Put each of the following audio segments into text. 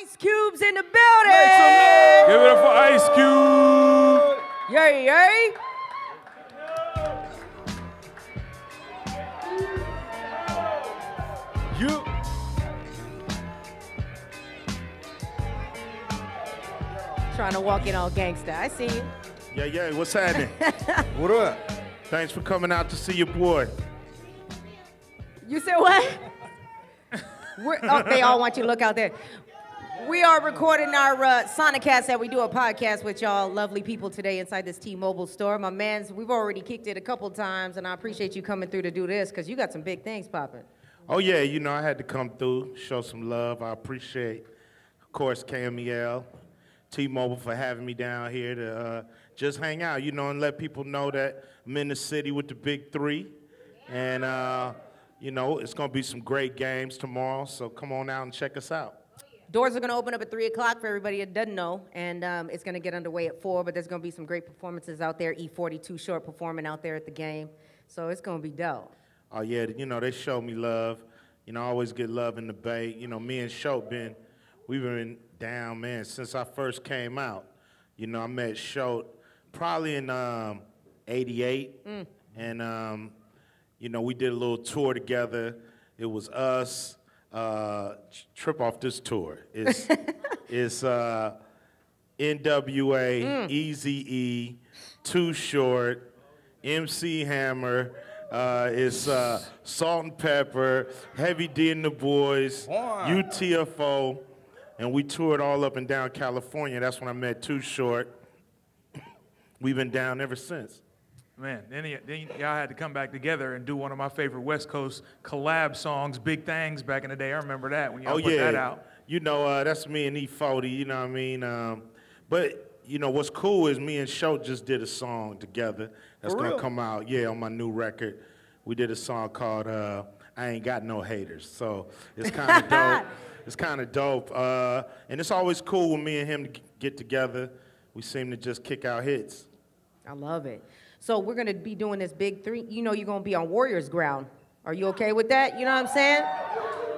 Ice Cube's in the building. Make some noise. Give it up for Ice Cube. Yay, yay. You. Trying to walk in all gangsta. I see you. Yeah, what's happening? What up? Thanks for coming out to see your boy. You said what? They all want you to look out there. We are recording our Sanacast that we do a podcast with y'all lovely people today inside this T-Mobile store. My mans, we've already kicked it a couple times, and I appreciate you coming through to do this because you got some big things popping. Oh, yeah, you know, I had to come through, show some love. I appreciate, of course, KMEL, T-Mobile for having me down here to just hang out, you know, and let people know that I'm in the city with the Big 3. And, you know, it's going to be some great games tomorrow, so come on out and check us out. Doors are going to open up at 3 o'clock for everybody that doesn't know, and it's going to get underway at 4, but there's going to be some great performances out there. E42 Short performing out there at the game, so it's going to be dope. Oh, yeah, you know, they show me love. You know, I always get love in the Bay. You know, me and Shote we've been down, man, since I first came out. You know, I met Shote probably in 88, and, you know, we did a little tour together. It was us. Trip off this tour. It's NWA, Eazy-E, Too Short, MC Hammer. It's Salt and Pepper, Heavy D and the Boys, UTFO, and we toured all up and down California. That's when I met Too Short. We've been down ever since. Man, then y'all had to come back together and do one of my favorite West Coast collab songs, Big Things, back in the day. I remember that when y'all put that out. You know, that's me and E40, you know what I mean? But, you know, what's cool is me and Shote just did a song together that's going to come out, on my new record. We did a song called I Ain't Got No Haters. So it's kind of dope. It's kind of dope. And it's always cool when me and him get together. We seem to just kick out hits. I love it. So we're going to be doing this Big 3. You know you're going to be on Warriors ground. Are you okay with that? You know what I'm saying?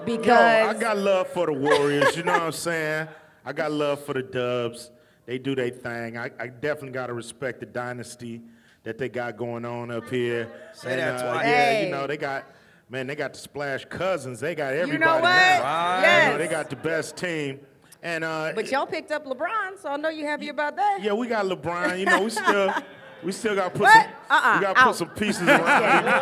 Because I got love for the Warriors, you know what I'm saying? I got love for the Dubs. They do their thing. I definitely got to respect the dynasty that they got going on up here. Say that twice. Yeah, you know, they got the Splash Cousins. They got everybody you know what? now. Right. Yes. You know, they got the best team. And but y'all picked up LeBron, so I know you're happy about that. Yeah, we got LeBron. You know, we still got to put some pieces around him.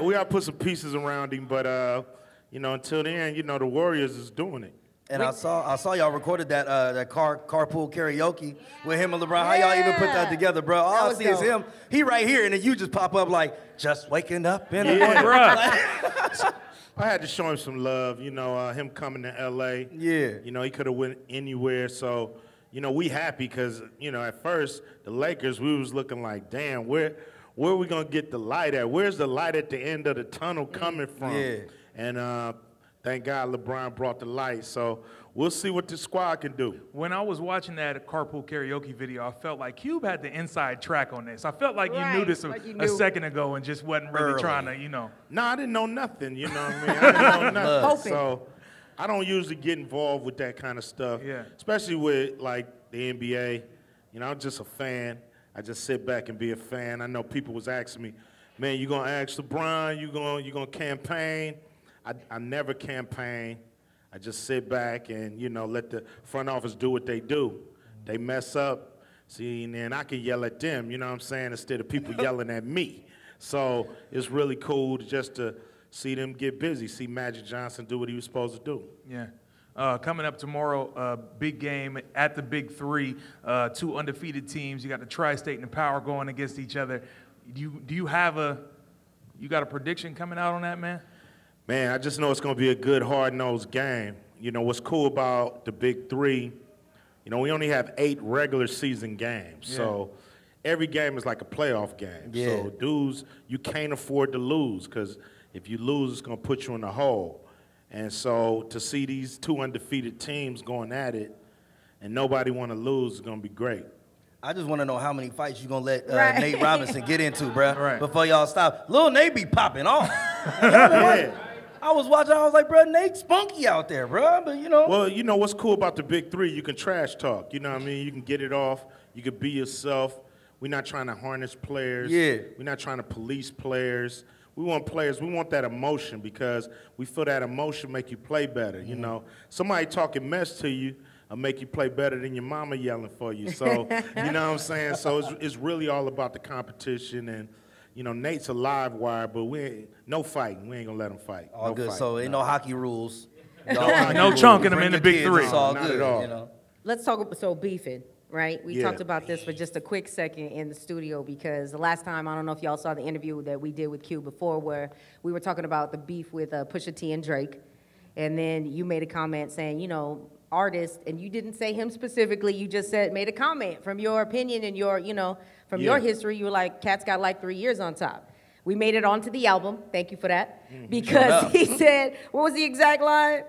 we got to put some pieces around him, but you know, until then, you know, the Warriors is doing it. And I saw y'all recorded that carpool karaoke with him and LeBron. How y'all even put that together, bro? All I see is him. He right here, and then you just pop up like, just waking up in the morning. I had to show him some love, you know, him coming to L.A. Yeah. You know, he could have went anywhere, so, you know, we happy because, you know, at first, the Lakers, we was looking like, damn, where are we going to get the light at? Where's the light at the end of the tunnel coming from? Yeah. And thank God LeBron brought the light, so we'll see what the squad can do. When I was watching that carpool karaoke video, I felt like Cube had the inside track on this. I felt like you knew this a second ago and just wasn't really trying to, you know. No, I didn't know nothing, you know what I mean? I didn't know nothing. So I don't usually get involved with that kind of stuff, especially with, like, the NBA. You know, I'm just a fan. I just sit back and be a fan. I know people was asking me, man, you going to ask LeBron, you gonna campaign? I never campaign. I just sit back and, you know, let the front office do what they do. They mess up, see, and then I can yell at them, you know what I'm saying, instead of people yelling at me. So it's really cool just to see them get busy, see Magic Johnson do what he was supposed to do. Yeah. Coming up tomorrow, big game at the Big 3, 2 undefeated teams. You got the Tri-State and the Power going against each other. You got a prediction coming out on that, man? Man, I just know it's going to be a good, hard-nosed game. You know, what's cool about the Big 3, you know, we only have 8 regular season games. Yeah. So every game is like a playoff game. Yeah. So, dudes, you can't afford to lose because if you lose, it's going to put you in a hole. And so to see these 2 undefeated teams going at it and nobody want to lose is going to be great. I just want to know how many fights you're going to let Nate Robinson get into, bruh, before y'all stop. Lil Nate be popping off. I was watching. I was like, bro, Nate's spunky out there, bro. But you know. Well, you know what's cool about the Big 3? You can trash talk. You know what I mean? You can get it off. You can be yourself. We're not trying to harness players. Yeah. We're not trying to police players. We want players. We want that emotion because we feel that emotion make you play better. You know, somebody talking mess to you will make you play better than your mama yelling for you. So you know what I'm saying. So it's really all about the competition and. You know, Nate's a live wire, but no fighting. We ain't gonna let him fight. All no good. Fight, so ain't no hockey rules. No chunking them in the Big 3. It's all Not good, at all. You know? Let's talk about beefing, right? We talked about this for just a quick second in the studio because the last time, I don't know if y'all saw the interview that we did with Q before where we were talking about the beef with Pusha T and Drake. And then you made a comment saying, you know, artist, and you didn't say him specifically, you just made a comment from your opinion and your, you know, from your history, you were like, Cat's got like 3 years on top. We made it onto the album, thank you for that, because he said, what was the exact line?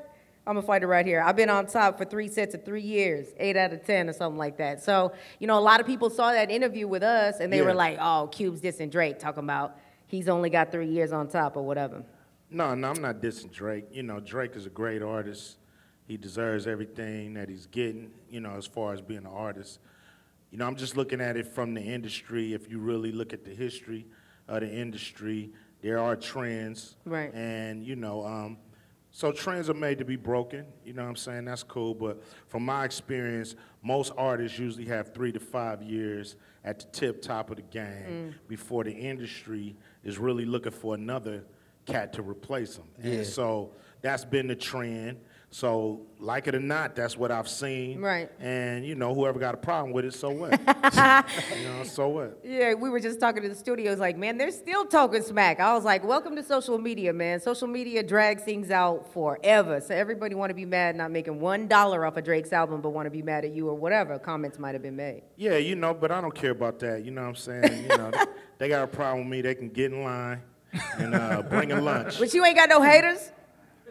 I'm gonna fight it right here. I've been on top for 3 sets of 3 years, 8 out of 10 or something like that. So, you know, a lot of people saw that interview with us and they were like, oh, Cube's dissing Drake, talking about he's only got 3 years on top or whatever. No, I'm not dissing Drake. You know, Drake is a great artist. He deserves everything that he's getting, you know, as far as being an artist. You know, I'm just looking at it from the industry. If you really look at the history of the industry, there are trends. Right. And, you know, so trends are made to be broken. You know what I'm saying? That's cool. But from my experience, most artists usually have 3 to 5 years at the top of the game before the industry is really looking for another cat to replace them. Yeah. And so that's been the trend. So, like it or not, that's what I've seen. Right. And, you know, whoever got a problem with it, so what? You know, so what? Yeah, we were just talking to the studios like, man, they're still talking smack. I was like, welcome to social media, man. Social media drags things out forever. So everybody want to be mad not making $1 off of Drake's album but want to be mad at you or whatever comments might have been made. Yeah, you know, but I don't care about that. You know what I'm saying? You know, they got a problem with me. They can get in line and bring a lunch. But you ain't got no haters?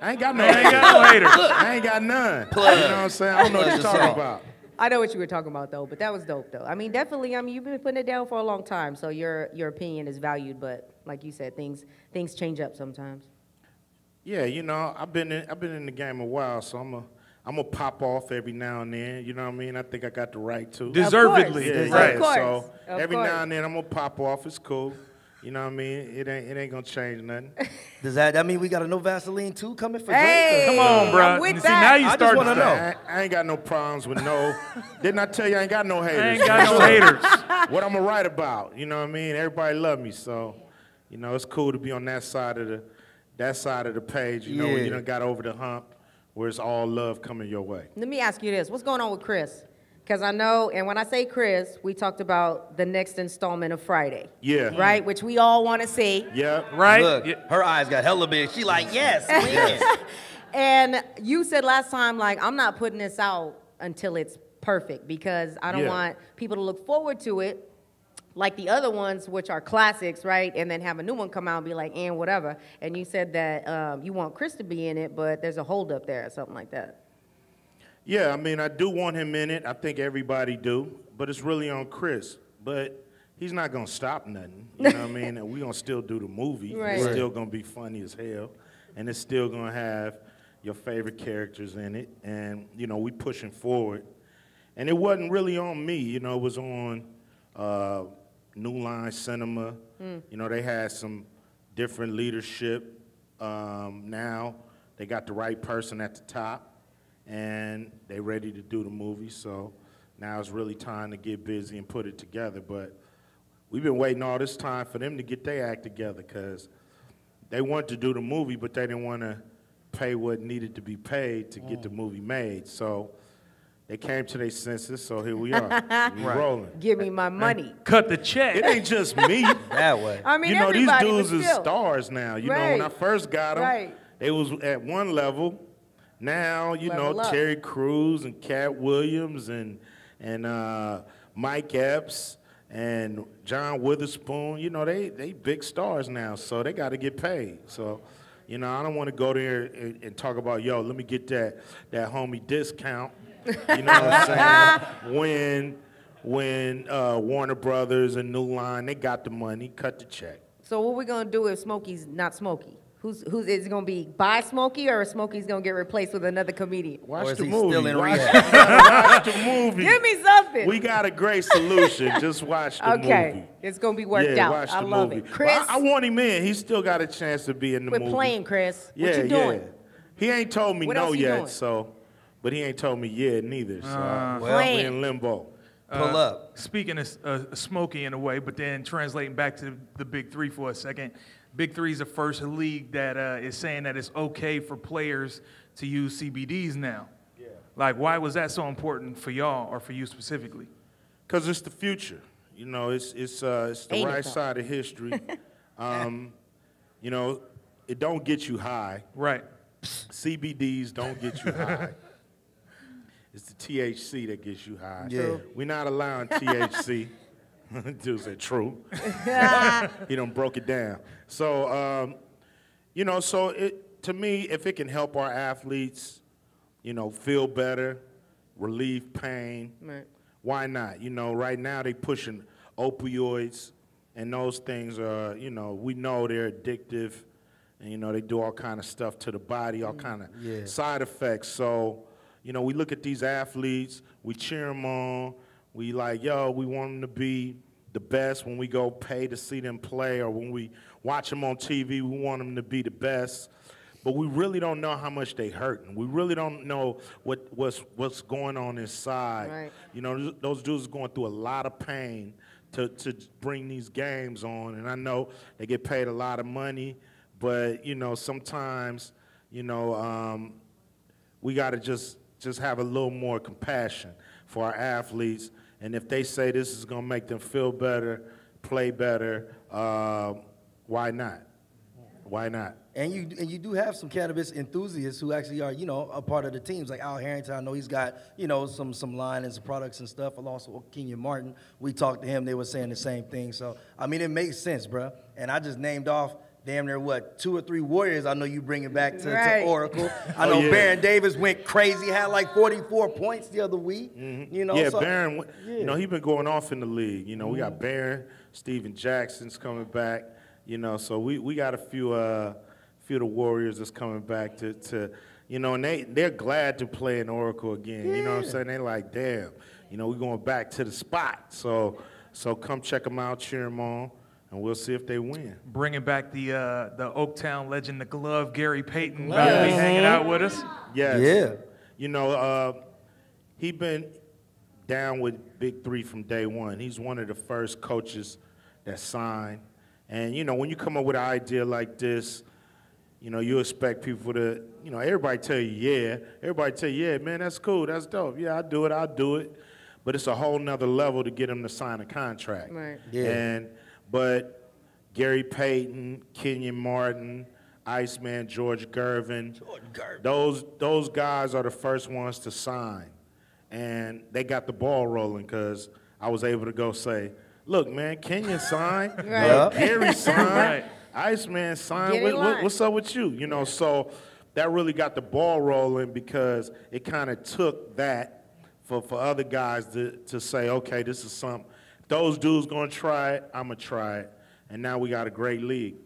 I ain't got no haters. I ain't got none. You know what I'm saying? I don't know what you're talking about. I know what you were talking about, though, but that was dope, though. I mean, definitely, you've been putting it down for a long time, so your opinion is valued, but like you said, things change up sometimes. Yeah, you know, I've been in the game a while, so I'm gonna pop off every now and then. You know what I mean? I think I got the right to. Deservedly. Yeah, Right. Of course. So Of every course. now and then I'm gonna pop off. It's cool. You know what I mean? It ain't gonna change nothing. Does that mean we got a no Vaseline too coming for Hey, Drake? Come on, bro. I'm with See, that. now you I just start wanna know. I ain't got no problems with no. Didn't I tell you I ain't got no haters? I ain't got no haters. What I'm gonna write about? You know what I mean? Everybody love me, so you know it's cool to be on that side of the page. You know when you done got over the hump, where it's all love coming your way. Let me ask you this. What's going on with Chris? Because I know, and when I say Chris, we talked about the next installment of Friday. Yeah. Right? Which we all want to see. Yeah. Right? Look, her eyes got hella big. She like, yes, yes. And you said last time, like, I'm not putting this out until it's perfect because I don't want people to look forward to it like the other ones, which are classics, right? And then have a new one come out and be like, and whatever. And you said that you want Chris to be in it, but there's a holdup there or something like that. Yeah, I mean, I do want him in it. I think everybody do, but it's really on Chris. But he's not gonna stop nothing. You know what I mean? And we gonna still do the movie. Right. It's still gonna be funny as hell, and it's still gonna have your favorite characters in it. And you know, we pushing forward. And it wasn't really on me. You know, it was on New Line Cinema. You know, they had some different leadership. Now they got the right person at the top. And they ready to do the movie, so now it's really time to get busy and put it together. But we've been waiting all this time for them to get their act together because they wanted to do the movie, but they didn't want to pay what needed to be paid to get the movie made. So they came to their senses, so here we are. We rolling. Give me my money. Cut the check. It ain't just me. That way. I mean, You know, these everybody, dudes but is still. stars now. You know, when I first got them, they was at one level. Now, you Level know, up. Terry Crews and Cat Williams and Mike Epps and John Witherspoon, you know, they big stars now, so they got to get paid. So, you know, I don't want to go there and talk about, yo, let me get that homie discount. You know what I'm saying? When Warner Brothers and New Line, they got the money, cut the check. So what we gonna do if Smokey's not Smokey? Who's is it gonna be by Smokey, or Smokey's gonna get replaced with another comedian? Watch the movie. Still in rehab? Watch the movie. Give me something. We got a great solution. Just watch the movie. Okay, it's gonna be worked out. Watch I the love movie. it. Chris, well, I want him in. He still got a chance to be in the movie. Quit playing, Chris. Yeah, what you doing? Yeah. He ain't told me what no yet, doing? so. But he ain't told me yeah neither. So well, we're in limbo. Pull up. Speaking of Smokey in a way, but then translating back to the Big 3 for a second. Big 3 is the first league that is saying that it's okay for players to use CBDs now. Yeah. Like, why was that so important for y'all or for you specifically? Because it's the future. You know, it's the right side of history. You know, it don't get you high. Right. CBDs don't get you high. It's the THC that gets you high. Yeah. We're not allowing THC. Dude said true. He done broke it down. So, you know, to me, if it can help our athletes, you know, feel better, relieve pain, right. Why not? You know, right now they pushing opioids, and those things are, you know, we know they're addictive, and, you know, they do all kind of stuff to the body, all kind of side effects. So, you know, we look at these athletes, we cheer them on, we like, yo, we want them to be the best when we go pay to see them play, or when we watch them on TV, we want them to be the best. But we really don't know how much they hurting. We really don't know what's going on inside. Right. You know, those dudes are going through a lot of pain to bring these games on. And I know they get paid a lot of money, but, you know, sometimes, you know, we got to just have a little more compassion for our athletes. And if they say this is going to make them feel better, play better, why not? Why not? And you do have some cannabis enthusiasts who actually are, you know, a part of the teams. Like Al Harrington, I know he's got, you know, some line and some products and stuff. And also Kenyon Martin, we talked to him. They were saying the same thing. So, I mean, it makes sense, bro. And I just named off damn near, what, 2 or 3 Warriors I know you bring it back to Oracle. I know Baron Davis went crazy, had like 44 points the other week. Mm-hmm. You know, yeah, so, Baron, you know, he been going off in the league. You know, we got Baron, Steven Jackson's coming back. You know, so we got a few of the Warriors that's coming back to you know, and they're glad to play in Oracle again. Yeah. You know what I'm saying? They're like, damn, you know, we're going back to the spot. So come check them out, cheer them on, and we'll see if they win. Bringing back the Oaktown legend, the Glove, Gary Payton, about to be hanging out with us. Yes. Yeah. You know, he been down with Big 3 from day one. He's one of the first coaches that signed. And, you know, when you come up with an idea like this, you know, you expect people to, you know, everybody tell you, yeah. Everybody tell you, yeah, man, that's cool, that's dope. Yeah, I'll do it. But it's a whole nother level to get them to sign a contract. Right. Yeah. But Gary Payton, Kenyon Martin, Iceman, George Gervin, those guys are the first ones to sign. And they got the ball rolling because I was able to go say, look, man, Kenyon signed, Gary signed, Iceman signed. What's up with you? You know, so that really got the ball rolling because it kind of took that for other guys to say, okay, this is something. Those dudes going to try it, I'm going to try it. And now we got a great league.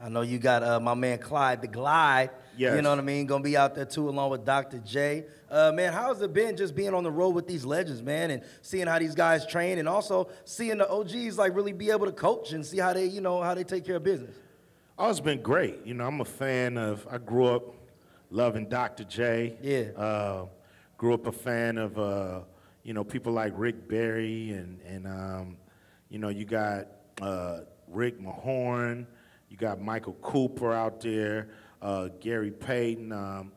I know you got my man Clyde the Glide. Yes. You know what I mean? Going to be out there, too, along with Dr. J. Man, how has it been just being on the road with these legends, man, and seeing how these guys train and also seeing the OGs, like, really be able to coach and see how they, you know, how they take care of business? Oh, it's been great. You know, I'm a fan of, I grew up loving Dr. J. Yeah. Grew up a fan of, you know, people like Rick Barry and you know, you got Rick Mahorn, you got Michael Cooper out there, Gary Payton.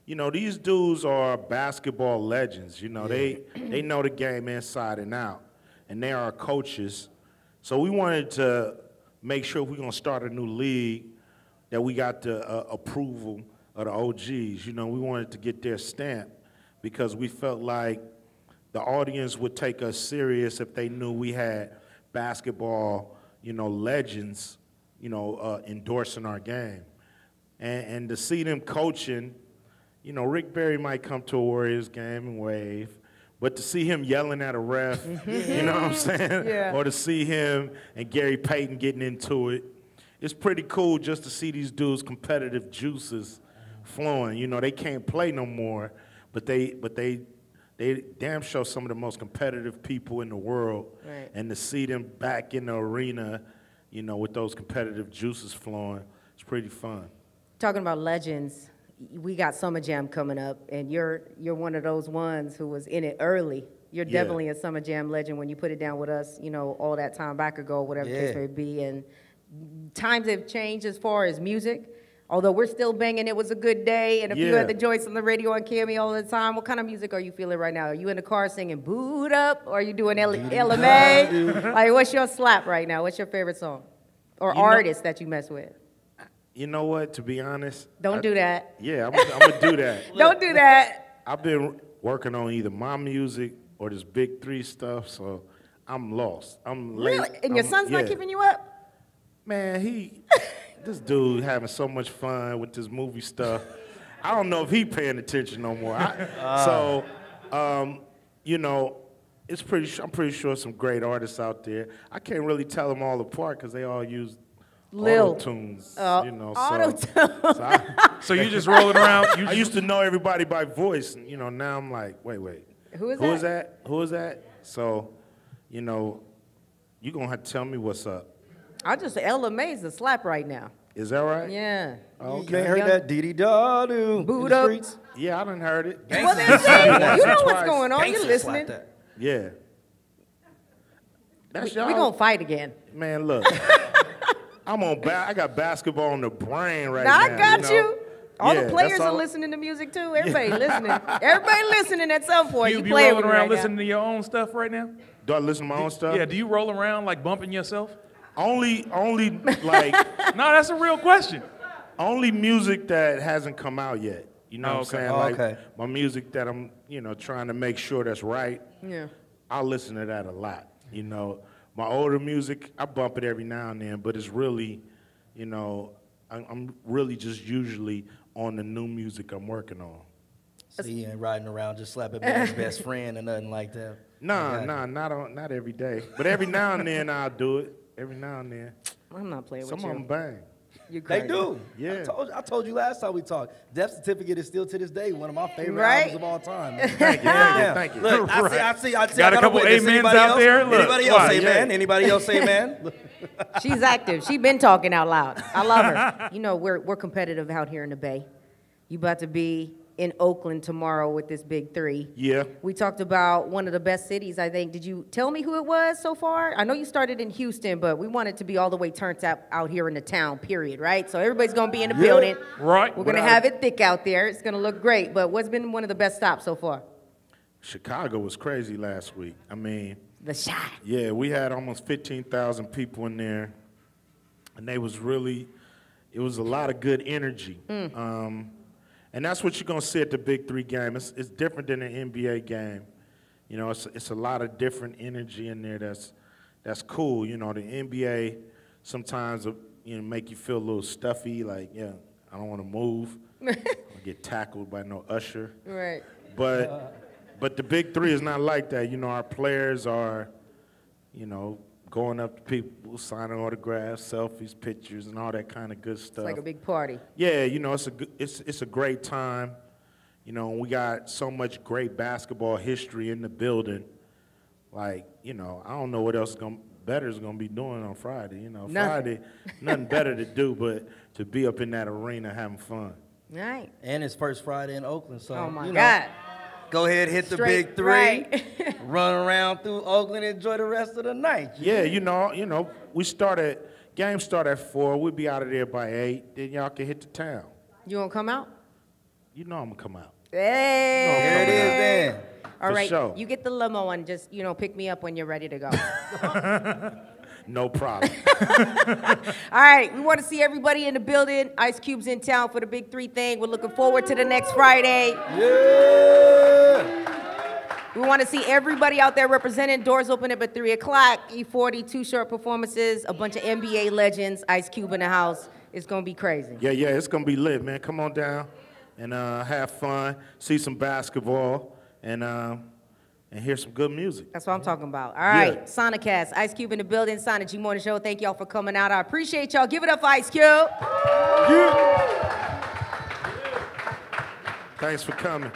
You know, these dudes are basketball legends. You know, they know the game inside and out, and they are coaches. So we wanted to make sure if we're going to start a new league that we got the approval of the OGs. You know, we wanted to get their stamp because we felt like the audience would take us serious if they knew we had basketball, you know, legends, you know, endorsing our game. And to see them coaching, you know, Rick Barry might come to a Warriors game and wave, but to see him yelling at a ref, you know what I'm saying? Yeah. Or to see him and Gary Payton getting into it, it's pretty cool just to see these dudes' competitive juices flowing. You know, they can't play no more, but they damn sure some of the most competitive people in the world. Right. And to see them back in the arena, you know, with those competitive juices flowing, it's pretty fun. Talking about legends, we got Summer Jam coming up, and you're one of those ones who was in it early. You're definitely a Summer Jam legend when you put it down with us, you know, all that time back ago, whatever the case may be. And times have changed as far as music. Although we're still banging It Was a Good Day, and if you had the joints on the radio on KMEL all the time, what kind of music are you feeling right now? Are you in the car singing Boot Up, or are you doing LMA? Like, what's your slap right now? What's your favorite song? Or artist that you mess with? You know what, to be honest? Don't do that. Yeah, I'm going to do that. Don't do that. I've been working on either my music or this Big 3 stuff, so I'm lost. I'm late. Really? And your son's not keeping you up? Man, this dude having so much fun with this movie stuff. I don't know if he paying attention no more. You know, I'm pretty sure some great artists out there. I can't really tell them all apart because they all use auto-tunes, you know. So you just rolling around. I used to know everybody by voice, and, you know, now I'm like, wait. Who is that? Who is that? So, you know, you're going to have to tell me what's up. I just, LMA is a slap right now. Is that right? Yeah. Okay. You ain't heard that dee-dee-da-doo Boot up. Yeah, I done heard it. Well, then, you know what's going on. You're listening. Yeah. That's y'all. We're going to fight again. Man, look. I got basketball on the brain right now. I got you. All Yeah, the players are listening to music too. Everybody listening. Everybody listening at some point. You play rolling around right listening to your own stuff right now? Do I listen to my own stuff? Yeah, do you roll around like bumping yourself? Only like. No, that's a real question. Only music that hasn't come out yet. You know what I'm saying? Like my music that I'm, you know, trying to make sure that's right. Yeah. I listen to that a lot. You know, my older music, I bump it every now and then, but it's really, you know, I'm really just usually on the new music I'm working on. So you ain't riding around just slapping man's best friend or nothing like that? Nah, not every day. But every now and then I'll do it. Every now and then. I'm not playing with you. Some of them bang. They do. Yeah. I told you last time we talked. Death Certificate is still to this day one of my favorite Right? albums of all time. Man. Thank you. Look, I see. Got a couple amens out there. Look, Anybody else say man? Anybody else say man? She's active. She's been talking out loud. I love her. You know, we're competitive out here in the Bay. You about to be in Oakland tomorrow with this Big 3. Yeah. We talked about one of the best cities, I think. Did you tell me who it was so far? I know you started in Houston, but we want it to be all the way turned out here in the town, period, right? So everybody's going to be in the building. Right. We're going to have it thick out there. It's going to look great. But what's been one of the best stops so far? Chicago was crazy last week. I mean. The shot. Yeah, we had almost 15,000 people in there. And it was a lot of good energy. And that's what you're going to see at the Big 3 game. It's different than an NBA game. You know, it's a lot of different energy in there that's cool. You know, the NBA sometimes, you know, make you feel a little stuffy, like, yeah, I don't want to move. I get tackled by no usher. Right. But the Big 3 is not like that. You know, our players are, you know, going up to people, signing autographs, selfies, pictures, and all that kind of good stuff. It's like a big party. Yeah, you know, it's a great time. You know, we got so much great basketball history in the building. Like, you know, I don't know what else better is gonna be doing on Friday. You know, Friday, nothing better to do but to be up in that arena having fun. Right. And it's first Friday in Oakland, so Oh my you know, God. go ahead, hit the Big 3, right. run around through Oakland, enjoy the rest of the night. Yeah, you know, game start at 4. We'll be out of there by 8. Then y'all can hit the town. You gonna come out? You know I'm gonna come out. Hey. There it is then. All For right, sure. you get the limo and just, you know, pick me up when you're ready to go. No problem. All right, we want to see everybody in the building. Ice Cube's in town for the Big 3 thing. We're looking forward to the next Friday. Yeah. We want to see everybody out there represented. Doors open up at 3 o'clock. E40, 2 short performances, a bunch of NBA legends, Ice Cube in the house. It's going to be crazy. Yeah, it's gonna be lit, man. Come on down and have fun, see some basketball, and and hear some good music. That's what I'm talking about. All right, Sanacast, Ice Cube in the building, Sonic G Morning Show. Thank y'all for coming out. I appreciate y'all. Give it up for Ice Cube. Thanks for coming.